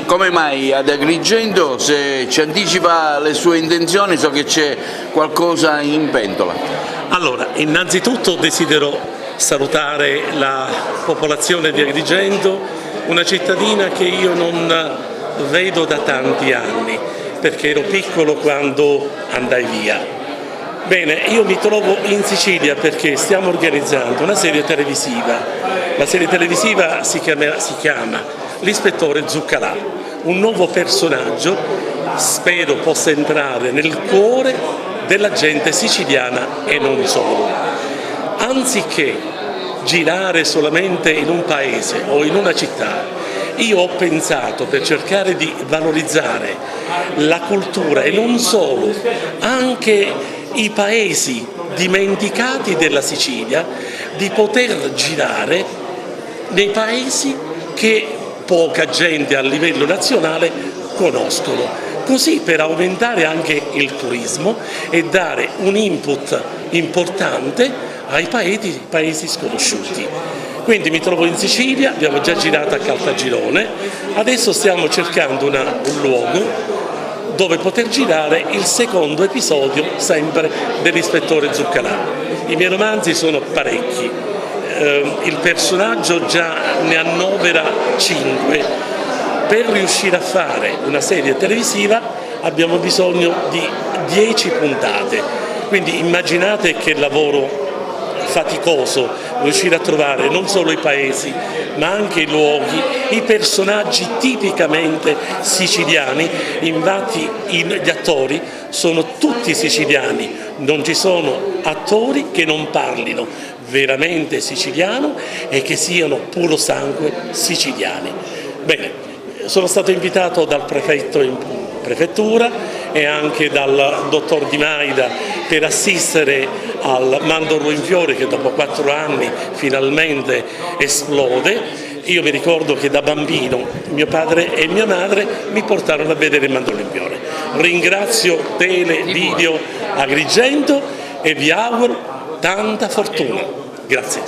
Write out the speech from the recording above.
Come mai ad Agrigento? Se ci anticipa le sue intenzioni, so che c'è qualcosa in pentola. Allora, innanzitutto desidero salutare la popolazione di Agrigento, una cittadina che io non vedo da tanti anni, perché ero piccolo quando andai via. Bene, io mi trovo in Sicilia perché stiamo organizzando una serie televisiva. La serie televisiva si chiama L'Ispettore Zuccalà, un nuovo personaggio, spero possa entrare nel cuore della gente siciliana e non solo. Anziché girare solamente in un paese o in una città, io ho pensato, per cercare di valorizzare la cultura e non solo, anche i paesi dimenticati della Sicilia, di poter girare nei paesi che poca gente a livello nazionale conoscono, così per aumentare anche il turismo e dare un input importante ai paesi sconosciuti. Quindi mi trovo in Sicilia, abbiamo già girato a Caltagirone, adesso stiamo cercando un luogo dove poter girare il secondo episodio sempre dell'Ispettore Zuccalà. I miei romanzi sono parecchi, il personaggio già ne annovera 5. Per riuscire a fare una serie televisiva abbiamo bisogno di 10 puntate, quindi immaginate che lavoro faticoso riuscire a trovare non solo i paesi ma anche i luoghi, i personaggi tipicamente siciliani. Infatti gli attori sono tutti siciliani, non ci sono attori che non parlino veramente siciliano e che siano puro sangue siciliani. Bene, sono stato invitato dal prefetto in prefettura e anche dal dottor Di Maida per assistere al Mandorlo in Fiore, che dopo 4 anni finalmente esplode. Io mi ricordo che da bambino mio padre e mia madre mi portarono a vedere il Mandorlo in Fiore. Ringrazio Tele Video Agrigento e vi auguro tanta fortuna. Grazie.